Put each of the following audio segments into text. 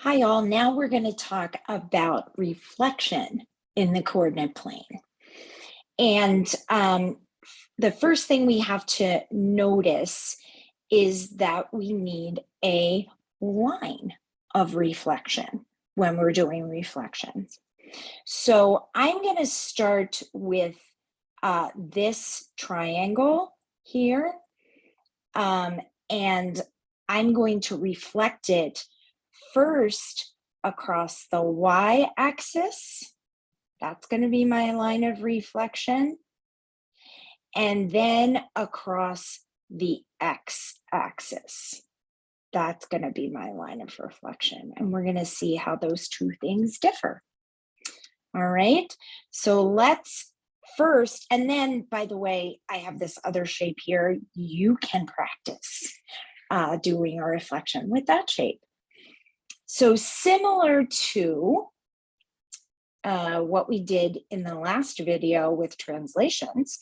Hi, all. Now we're going to talk about reflection in the coordinate plane. And the first thing we have to notice is that we need a line of reflection when we're doing reflections. So I'm going to start with this triangle here, and I'm going to reflect it first across the y-axis. That's going to be my line of reflection. And then across the x-axis. That's going to be my line of reflection. And we're going to see how those two things differ. All right. So let's first, and then, by the way, I have this other shape here. You can practice doing a reflection with that shape. So similar to what we did in the last video with translations,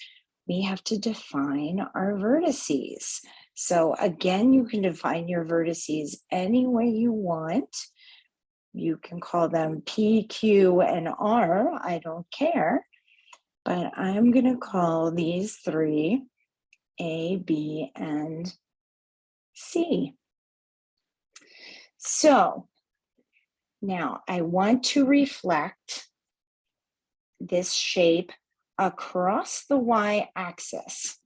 we have to define our vertices. So again, you can define your vertices any way you want. You can call them P, Q, and R. I don't care. But I'm going to call these three A, B, and C. So now I want to reflect this shape across the y-axis.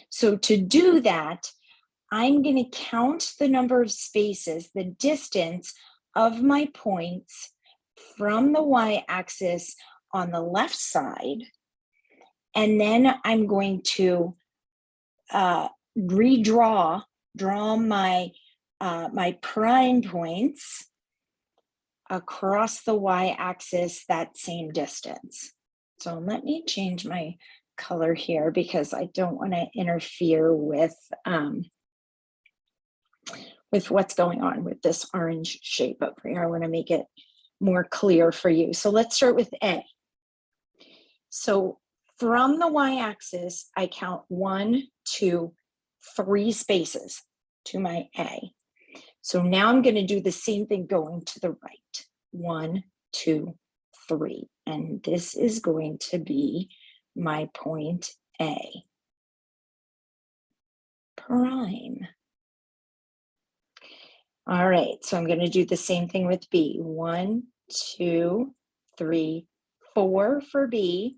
So to do that, I'm going to count the number of spaces, the distance of my points from the y-axis on the left side, and then I'm going to draw my my prime points across the y-axis that same distance. So let me change my color here because I don't want to interfere with what's going on with this orange shape up here. I want to make it more clear for you. So let's start with A. So from the y-axis, I count 1, 2, 3 spaces to my A. So now I'm going to do the same thing going to the right. 1, 2, 3. And this is going to be my point A prime. All right, so I'm going to do the same thing with B. 1, 2, 3, 4 for B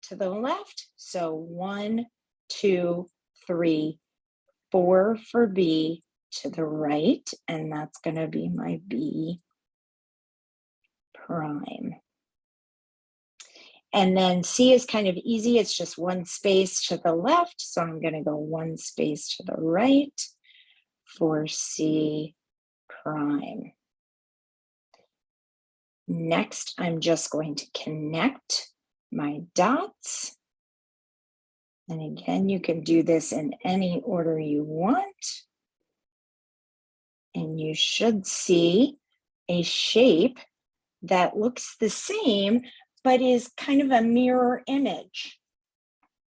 to the left. So 1, 2, 3, 4 for B to the right, and that's going to be my B prime. And then C is kind of easy. It's just one space to the left. So I'm going to go one space to the right for C prime. Next, I'm just going to connect my dots. And again, you can do this in any order you want. And you should see a shape that looks the same, but is kind of a mirror image,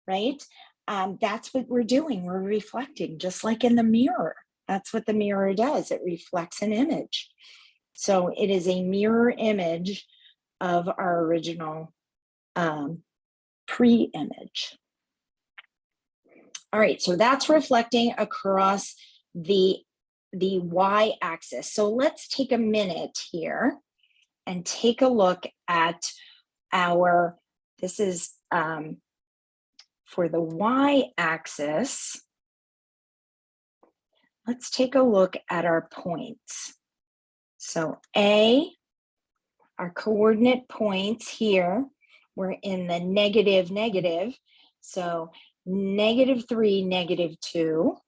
right? That's what we're doing. We're reflecting, just like in the mirror. That's what the mirror does. It reflects an image. So it is a mirror image of our original pre-image. All right, so that's reflecting across the y-axis. So let's take a minute here and take a look at our, this is for the y-axis. Let's take a look at our points. So A, our coordinate points here, we're in the negative, negative. So -3, -2.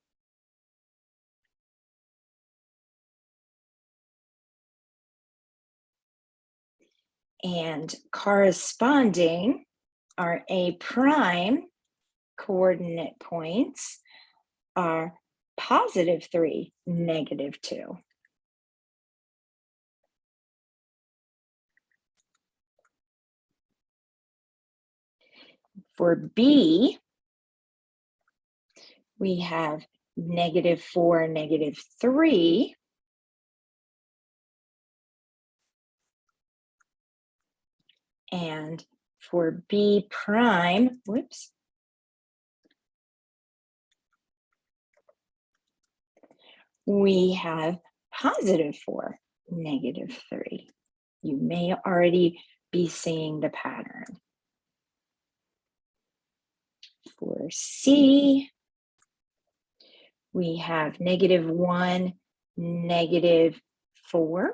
And corresponding our A prime coordinate points are +3, -2. For B, we have -4, -3. And for B prime, whoops, we have positive 4, negative 3. You may already be seeing the pattern. For C, we have negative 1, negative 4.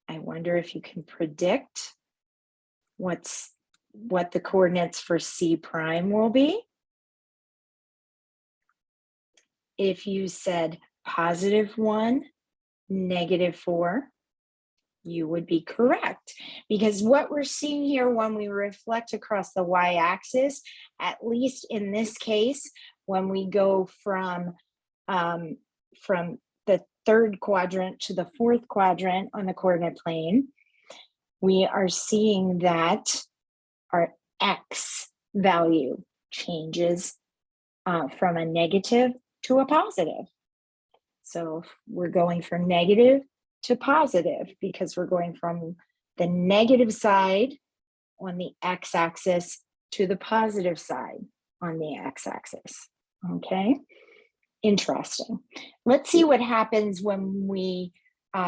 I wonder if you can predict what the coordinates for C prime will be. If you said positive 1, negative 4, you would be correct, because what we're seeing here when we reflect across the y-axis, at least in this case, when we go from the third quadrant to the fourth quadrant on the coordinate plane, we are seeing that our x value changes from a negative to a positive. So we're going from negative to positive because we're going from the negative side on the x-axis to the positive side on the x-axis. Okay, interesting. Let's see what happens when we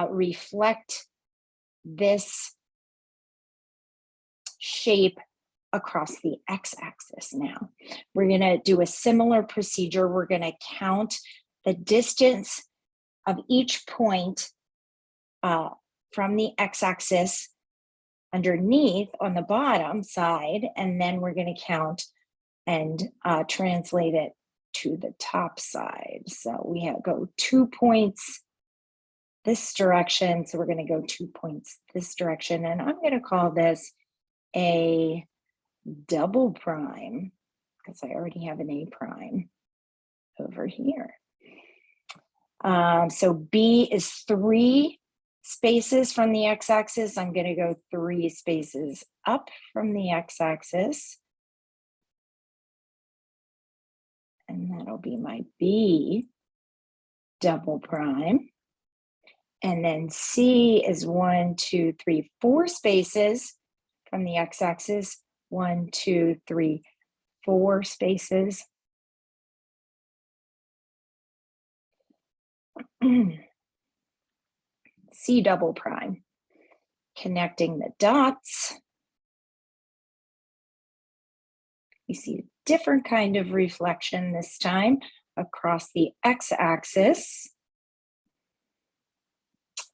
reflect this shape across the x-axis. Now we're going to do a similar procedure. We're going to count the distance of each point from the x-axis underneath on the bottom side, and then we're going to count and translate it to the top side. So we go 2 points this direction, so we're going to go 2 points this direction, and I'm going to call this a double prime because I already have an A prime over here. So B is 3 spaces from the x-axis. I'm going to go 3 spaces up from the x-axis. And that'll be my B double prime. And then C is 1, 2, 3, 4 spaces from the x-axis. 1, 2, 3, 4 spaces. C double prime. Connecting the dots, you see a different kind of reflection this time across the x-axis.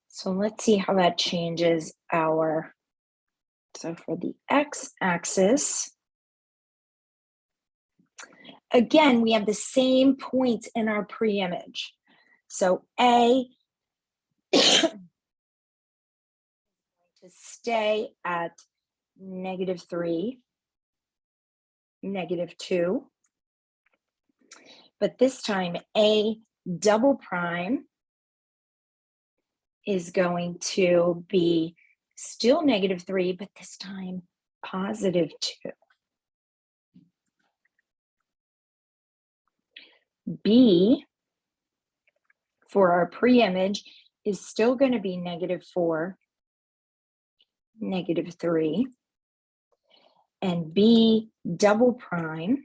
So let's see how that changes so for the x-axis, again, we have the same points in our pre-image. So A to stay at negative 3, negative 2. But this time, A double prime is going to be still negative 3, but this time positive 2. B for our pre-image is still going to be negative 4, negative 3. And B double prime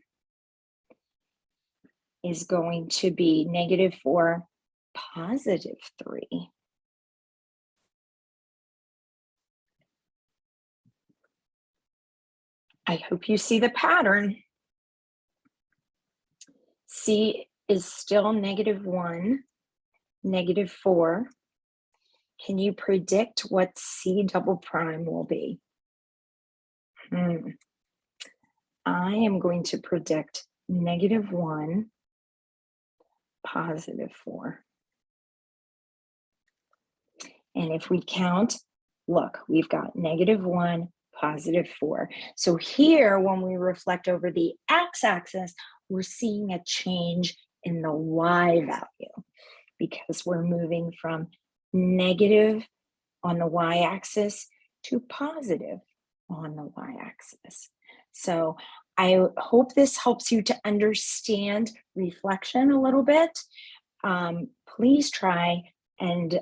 is going to be negative 4, positive 3. I hope you see the pattern. C is still negative 1, negative 4. Can you predict what C double prime will be? I am going to predict negative 1, positive 4. And if we count, look, we've got negative 1, positive 4. So here, when we reflect over the x-axis, we're seeing a change in the y value because we're moving from negative on the y-axis to positive on the y-axis. So I hope this helps you to understand reflection a little bit. Please try and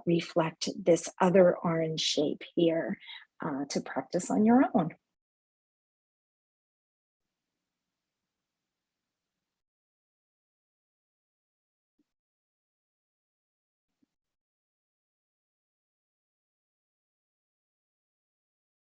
reflect this other orange shape here to practice on your own.